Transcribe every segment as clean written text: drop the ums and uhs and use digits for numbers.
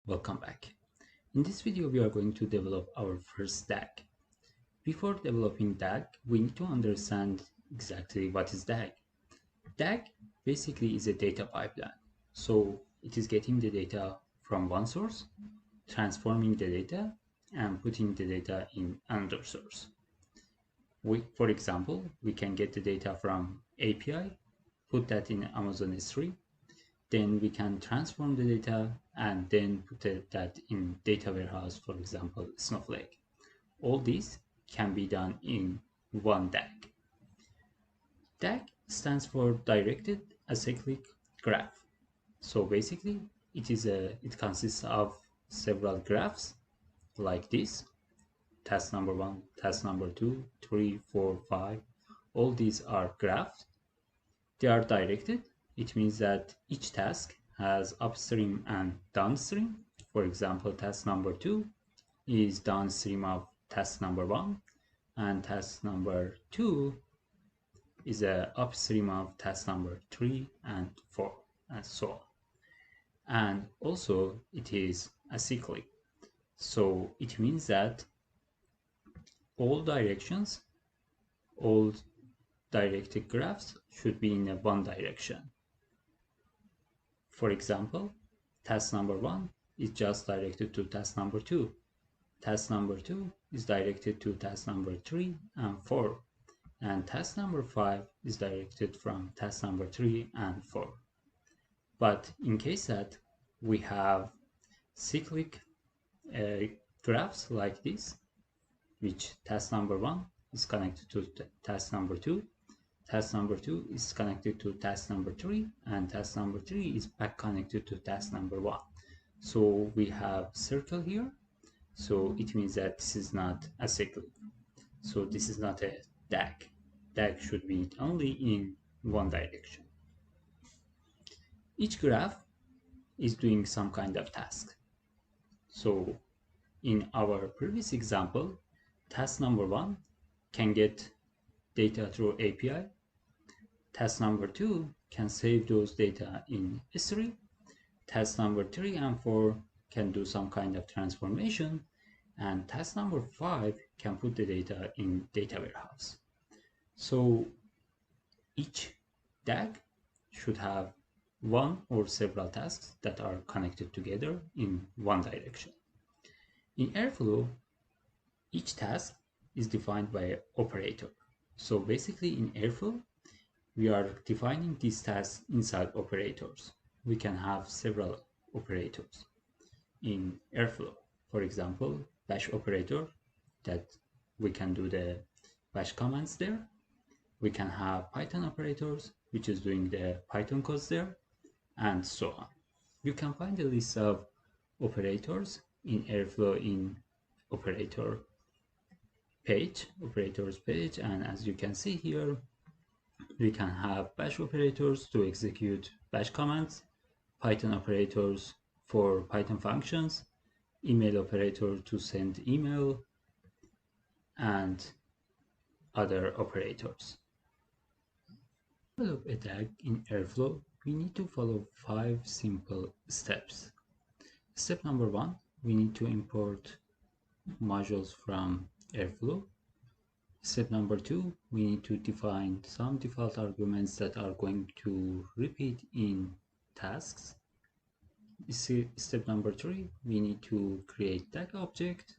Welcome back. In this video, we are going to develop our first DAG. Before developing DAG, we need to understand exactly what is DAG. DAG basically is a data pipeline. So it is getting the data from one source, transforming the data, and putting the data in another source. For example, we can get the data from API, put that in Amazon S3, then we can transform the data and then put that in data warehouse, for example, Snowflake. All this can be done in one DAG. DAG stands for Directed Acyclic Graph. So basically, it consists of several graphs like this. Task number 1, task number 2, 3, 4, 5. All these are graphs. They are directed. It means that each task has upstream and downstream. For example, task number 2 is downstream of task number 1, and task number 2 is upstream of task number 3 and 4, and so on. And also, it is acyclic. So it means that all directions, all directed graphs should be in one direction. For example, task number 1 is just directed to task number 2. Task number 2 is directed to task number 3 and 4. And task number 5 is directed from task number 3 and 4. But in case that we have cyclic graphs like this, which task number 1 is connected to task number 2, task number 2 is connected to task number 3, and task number 3 is back connected to task number 1. So we have circle here. So it means that this is not acyclic. So this is not a DAG. DAG should be only in one direction. Each graph is doing some kind of task. So in our previous example, task number 1 can get data through API. Task number 2 can save those data in S3. Task number 3 and 4 can do some kind of transformation. And task number 5 can put the data in data warehouse. So each DAG should have one or several tasks that are connected together in one direction. In Airflow, each task is defined by an operator. So basically in Airflow, we are defining these tasks inside operators. We can have several operators in Airflow. For example, bash operator, that we can do the bash commands there. We can have Python operators, which is doing the Python codes there, and so on. You can find a list of operators in Airflow in operators page, and as you can see here, we can have bash operators to execute bash commands, Python operators for Python functions, email operator to send email, and other operators. To develop a DAG in Airflow, we need to follow 5 simple steps. Step number 1, we need to import modules from Airflow. Step number 2, we need to define some default arguments that are going to repeat in tasks. Step number 3, we need to create DAG object.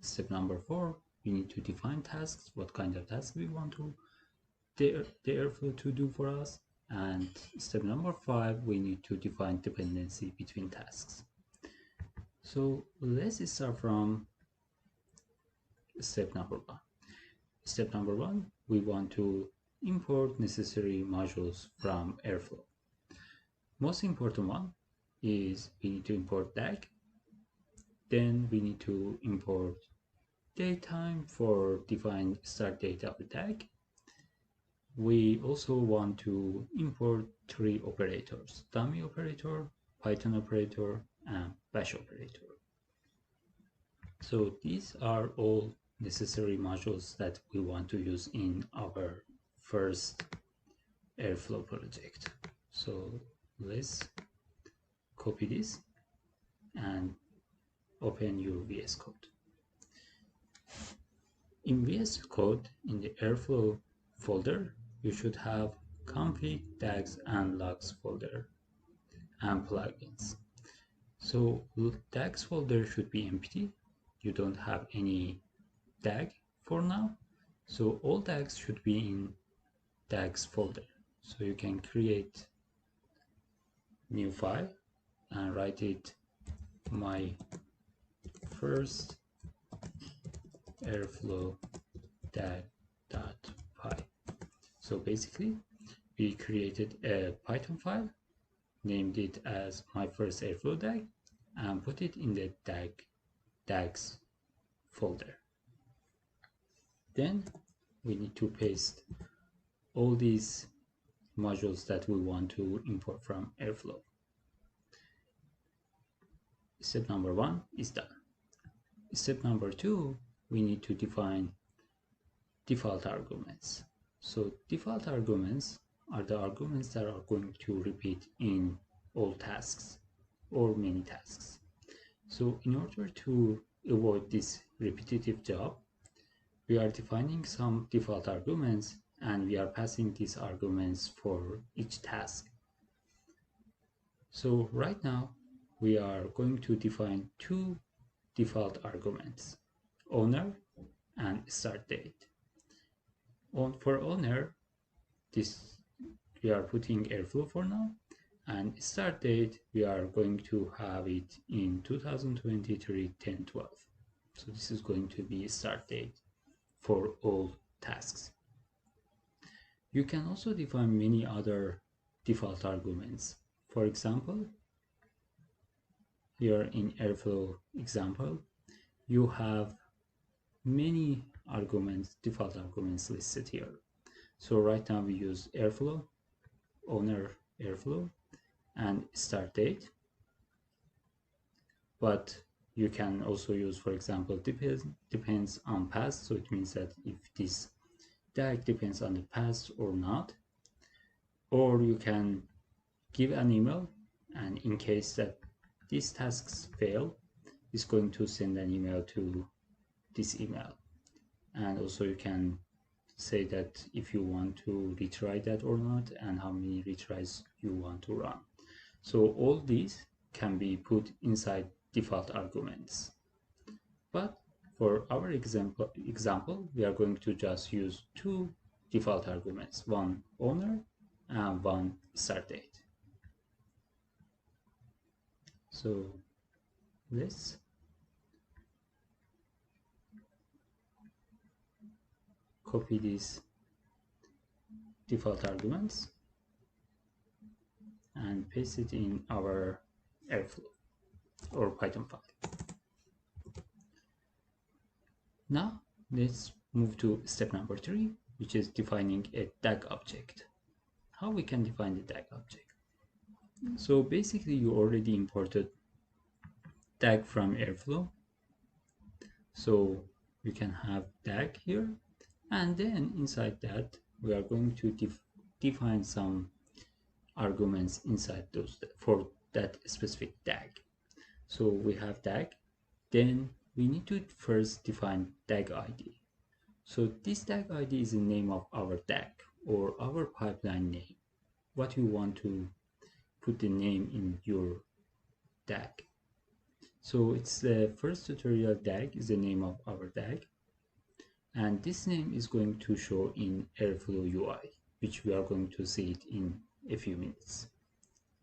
Step number 4, we need to define tasks, what kind of tasks we want to the Airflow to do for us. And step number 5, we need to define dependency between tasks. So let's start from step number 1. Step number 1, we want to import necessary modules from Airflow. Most important one is we need to import DAG. Then we need to import datetime for define start date of the DAG. We also want to import 3 operators: dummy operator, Python operator, and bash operator. So these are all necessary modules that we want to use in our first Airflow project. So let's copy this and open your VS Code. In VS Code, in the Airflow folder, you should have config, tags, and logs folder and plugins. So tags folder should be empty. You don't have any tag for now. So all tags should be in tags folder. So you can create new file and write it my first airflow tag.py. So basically we created a Python file, named it as my first airflow tag, and put it in the tags folder. Then we need to paste all these modules that we want to import from Airflow. Step number 1 is done. Step number 2, we need to define default arguments. So default arguments are the arguments that are going to repeat in all tasks or many tasks. So in order to avoid this repetitive job, we are defining some default arguments and we are passing these arguments for each task. So right now we are going to define two default arguments, owner and start date. For owner, this we are putting Airflow for now, and start date we are going to have it in 2023 10/12. So this is going to be start date for all tasks. You can also define many other default arguments. For example, here in Airflow example, you have many arguments, default arguments listed here. So right now we use Airflow, owner Airflow, and start date. But you can also use, for example, depends on past. So it means that if this tag depends on the past or not. Or you can give an email, and in case that these tasks fail, it's going to send an email to this email. And also you can say that if you want to retry that or not, and how many retries you want to run. So all these can be put inside default arguments. But for our example, we are going to just use two default arguments, one owner and one start date. So let's copy these default arguments and paste it in our Airflow or Python file. Now let's move to step number 3, which is defining a DAG object. How we can define the DAG object? So basically you already imported DAG from Airflow. So you can have DAG here, and then inside that we are going to define some arguments inside those for that specific DAG. So we have DAG, then we need to first define DAG ID. So this DAG ID is the name of our DAG or our pipeline name, what you want to put the name in your DAG. So it's the first tutorial DAG is the name of our DAG, and this name is going to show in Airflow UI, which we are going to see it in a few minutes.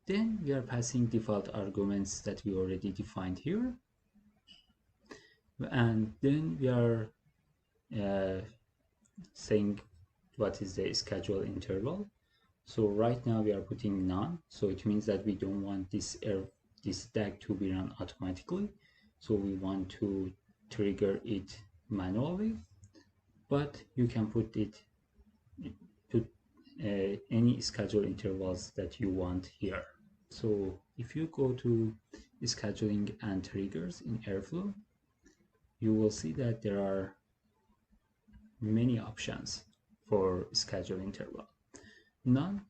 Then we are passing default arguments that we already defined here, and then we are saying what is the schedule interval. So right now we are putting none, so it means that we don't want this DAG to be run automatically, so we want to trigger it manually. But you can put any schedule intervals that you want here. So if you go to scheduling and triggers in Airflow, you will see that there are many options for schedule interval. None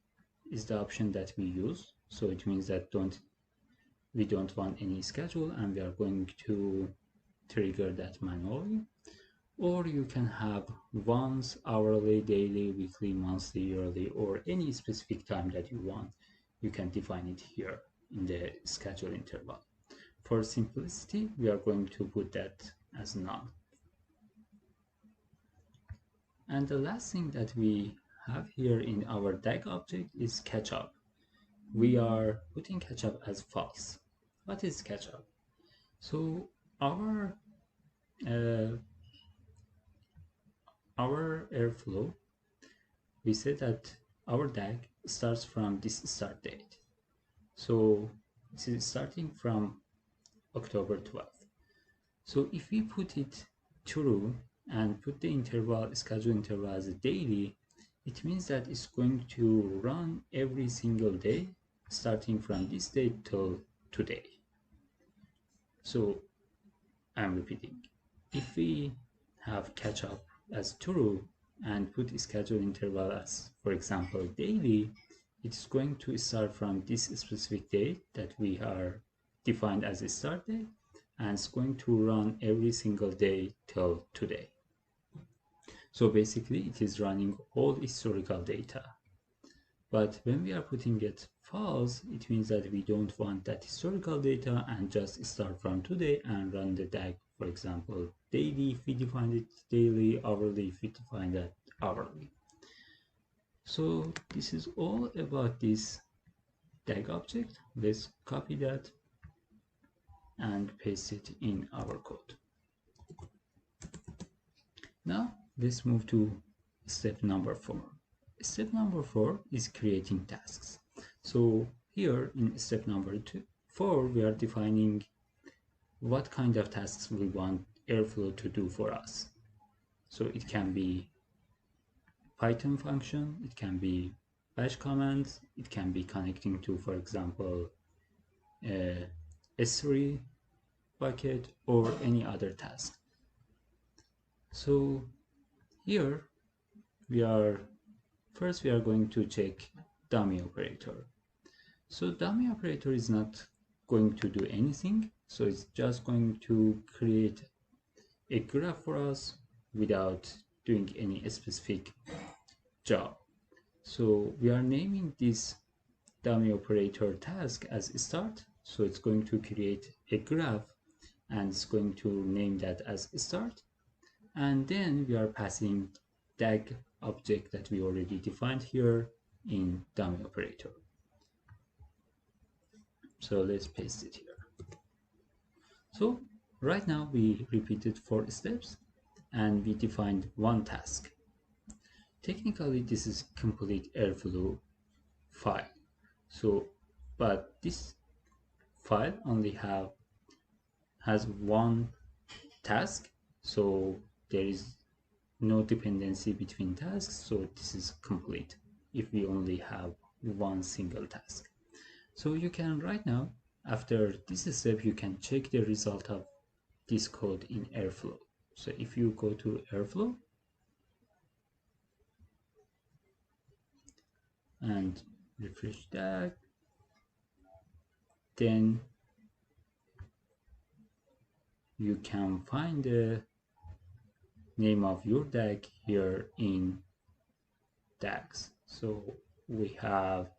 is the option that we use, so it means that don't we don't want any schedule and we are going to trigger that manually. Or you can have once, hourly, daily, weekly, monthly, yearly, or any specific time that you want. You can define it here in the schedule interval. For simplicity, we are going to put that as none. And the last thing that we have here in our DAG object is catch-up. We are putting catch-up as false. What is catch-up? So our airflow, we said that our DAG starts from this start date. So this is starting from October 12th. So if we put it true and put the interval, schedule interval as a daily, it means that it's going to run every single day starting from this date till today. So I'm repeating. If we have catch up as true and put schedule interval as, for example, daily, it's going to start from this specific date that we are defined as a start date, and it's going to run every single day till today. So basically it is running all historical data. But when we are putting it false, it means that we don't want that historical data and just start from today and run the DAG, for example, daily if we define it daily, hourly if we define that hourly. So this is all about this DAG object. Let's copy that and paste it in our code. Now let's move to step number 4. Step number 4 is creating tasks. So here in step number 4, we are defining what kind of tasks we want Airflow to do for us. So it can be Python function, it can be bash commands, it can be connecting to, for example, S3 bucket or any other task. So here we are going to check dummy operator. So dummy operator is not going to do anything. So it's just going to create a graph for us without doing any specific job. So we are naming this dummy operator task as start. So it's going to create a graph and it's going to name that as start. And then we are passing DAG object that we already defined here in dummy operator. So let's paste it here. So right now we repeated 4 steps and we defined one task. Technically this is complete Airflow file. So but this file only has one task, so there is no dependency between tasks, so this is complete if we only have one single task. So you can right now, after this step, you can check the result of this code in Airflow. So if you go to Airflow and refresh that, then you can find the name of your DAG here in DAGs. So we have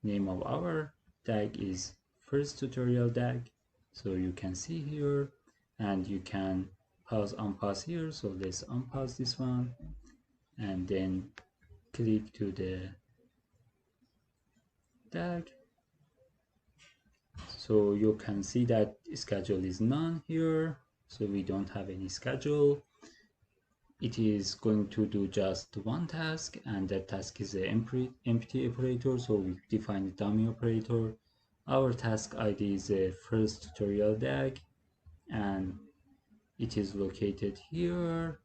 name of our DAG is first tutorial DAG. So you can see here, and you can unpause here. So let's unpause this one and then click to the DAG. So you can see that schedule is none here. So we don't have any schedule. It is going to do just one task, and that task is an empty operator. So we define the dummy operator. Our task ID is a first tutorial DAG, and it is located here,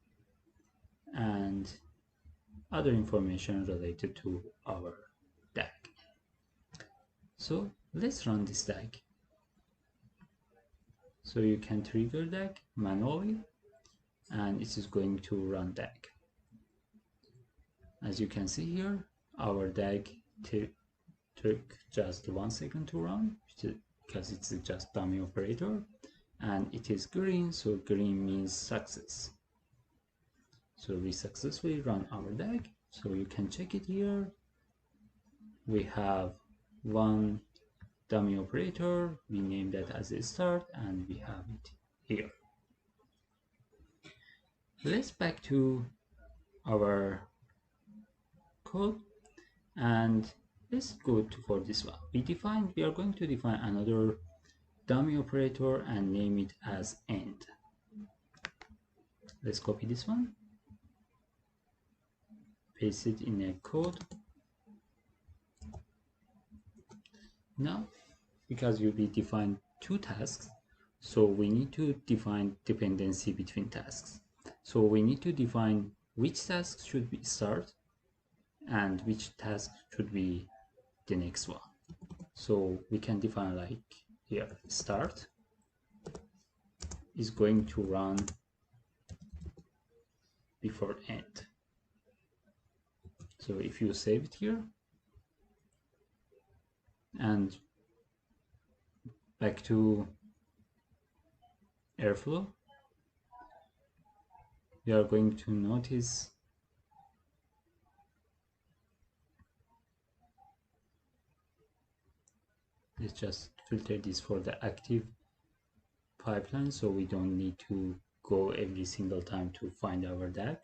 and other information related to our DAG. So let's run this DAG. So you can trigger DAG manually, and it is going to run DAG. As you can see here, our DAG took just 1 second to run, because it's just dummy operator, and it is green, so green means success. So we successfully run our DAG, so you can check it here. We have one dummy operator, we name that as a start, and we have it here. Let's back to our code and let's go for this one. We are going to define another dummy operator and name it as end. Let's copy this one, paste it in a code. Now, because we will define two tasks, so we need to define dependency between tasks. So we need to define which task should be start and which task should be the next one. So we can define like here, start is going to run before end. So if you save it here and back to Airflow, we are going to notice let's just filter this for the active pipeline, so we don't need to go every single time to find our DAG.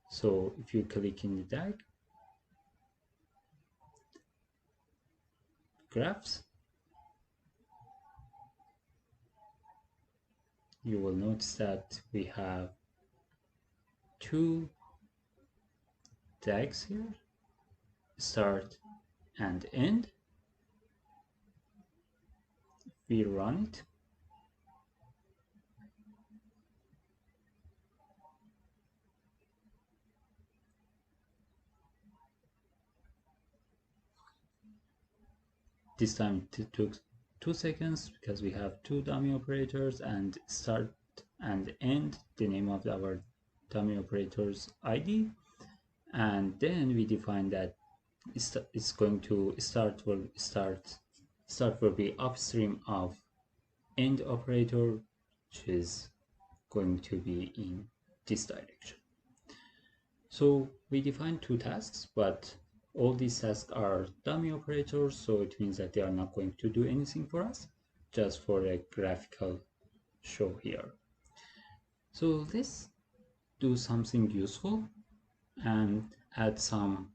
So if you click in the DAG, graphs, you will notice that we have two DAGs here, start and end. We run it. This time it took 2 seconds because we have two dummy operators, and start and end, the name of our dummy operator's ID, and then we define that it's going to start will be upstream of end operator, which is going to be in this direction. So we define two tasks, but all these tasks are dummy operators, so it means that they are not going to do anything for us, just for a graphical show here. So let's do something useful and add some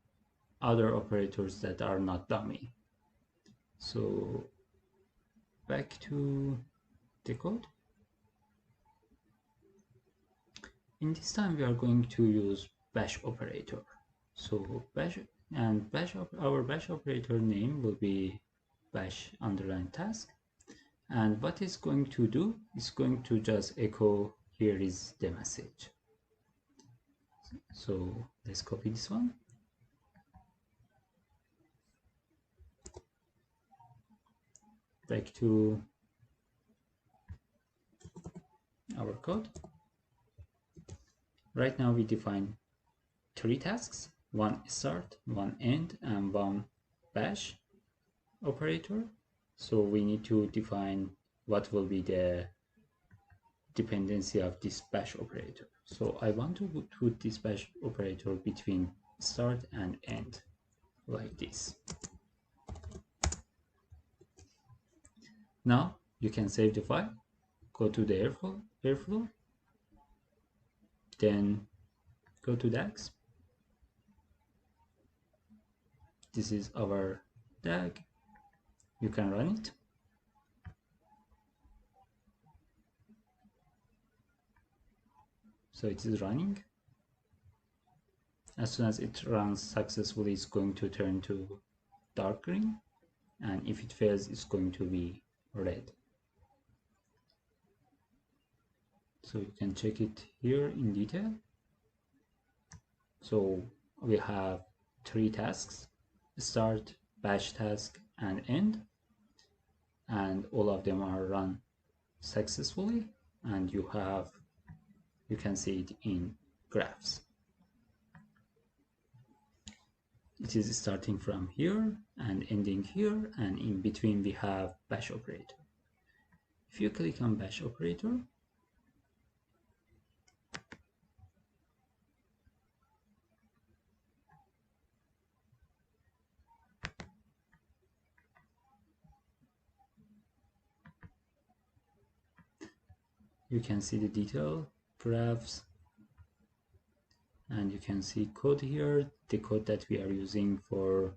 other operators that are not dummy. So back to the code. In this time we are going to use bash operator. So our bash operator name will be bash underline task, and what it's going to do is going to just echo here is the message. So let's copy this one, back to our code. Right now we define three tasks, one start, one end, and one bash operator. So we need to define what will be the dependency of this bash operator. So I want to put this bash operator between start and end, like this. Now you can save the file, go to the Airflow, then go to DAGs. This is our DAG. You can run it. So it is running. As soon as it runs successfully, it's going to turn to dark green, and if it fails, it's going to be red. So you can check it here in detail. So we have three tasks: start, bash task, and end, and all of them are run successfully, and you can see it in graphs. it is starting from here and ending here, and in between we have bash operator. If you click on bash operator, you can see the detail graphs, and you can see code here, the code that we are using for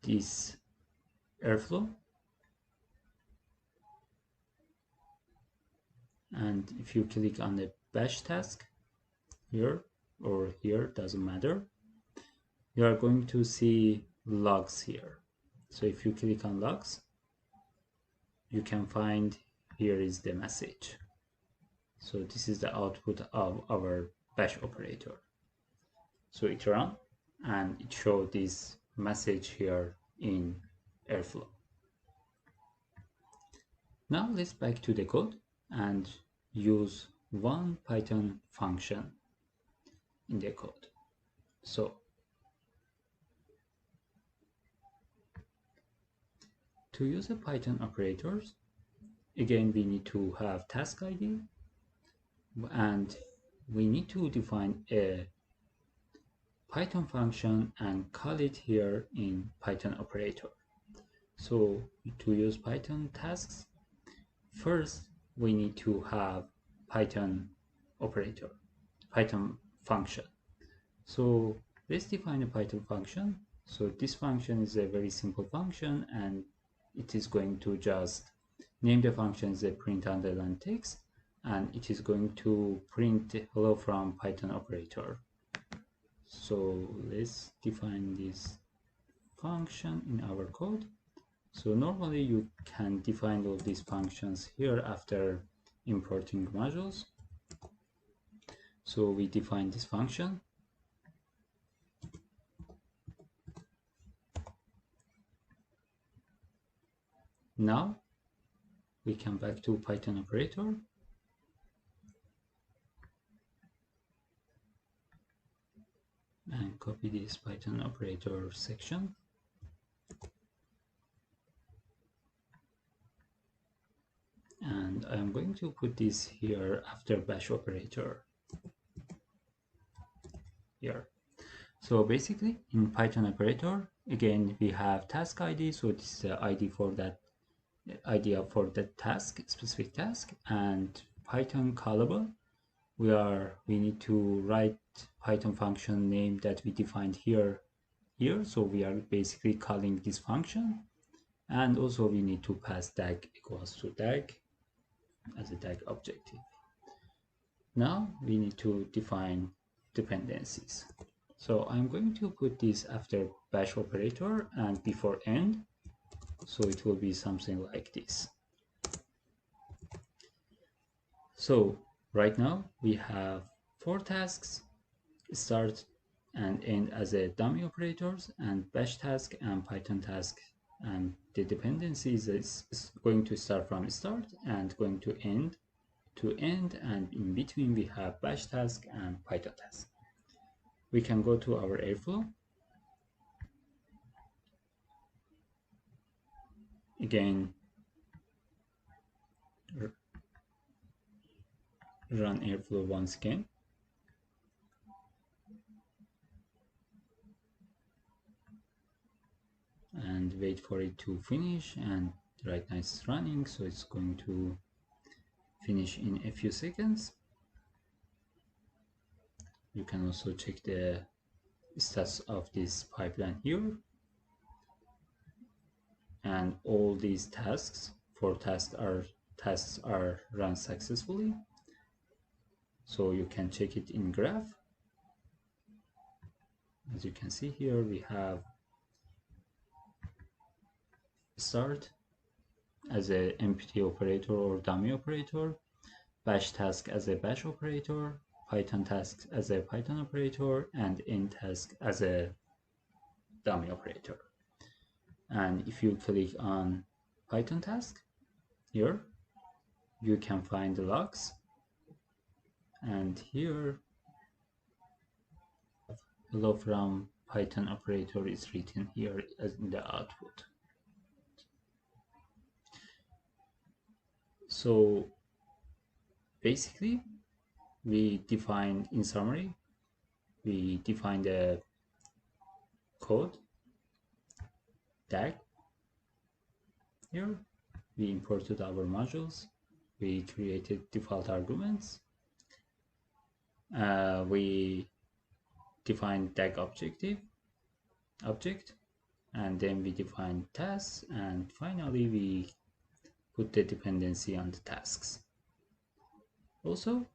this airflow. And if you click on the bash task here or here, doesn't matter, you are going to see logs here. So if you click on logs, you can find here is the message. So this is the output of our bash operator. So it ran and it showed this message here in Airflow. Now let's back to the code and use one Python function in the code. So to use a Python operators, again we need to have task ID, and we need to define a Python function and call it here in Python operator. So to use Python tasks, first we need to have Python operator, Python function. So let's define a Python function. So this function is a very simple function, and it is going to just name the function as a print underline text, and it is going to print hello from Python operator. So let's define this function in our code. So normally you can define all these functions here after importing modules. So we define this function. Now we come back to Python operator. And copy this Python operator section. And I'm going to put this here after bash operator here. So basically in Python operator, again, we have task ID. So this is the ID for that idea for the task, specific task, and Python callable. We need to write Python function name that we defined here. So we are basically calling this function, and also we need to pass DAG equals to DAG as a DAG objective. Now we need to define dependencies. So I'm going to put this after bash operator and before end. So it will be something like this. So right now we have 4 tasks, start and end as a dummy operators, and bash task and Python task, and the dependencies is going to start from start and going to end, and in between we have bash task and Python task. We can go to our Airflow. Again, run Airflow once again. And wait for it to finish, and right now it's running, so it's going to finish in a few seconds. You can also check the status of this pipeline here, and all these tasks, 4 tasks are run successfully. So you can check it in graph. As you can see here, we have start as a empty operator or dummy operator, bash task as a bash operator, Python task as a Python operator, and end task as a dummy operator. And if you click on Python task here, you can find the logs, and here hello from Python operator is written here as in the output. So basically, we define, in summary, we define the code DAG here. We imported our modules. We created default arguments. We defined DAG object, and then we define tasks, and finally we put the dependency on the tasks. Also,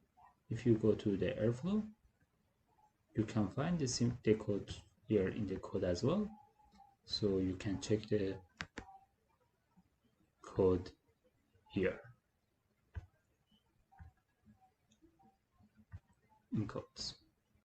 if you go to the Airflow, you can find the code here in the code as well. So you can check the code here in codes.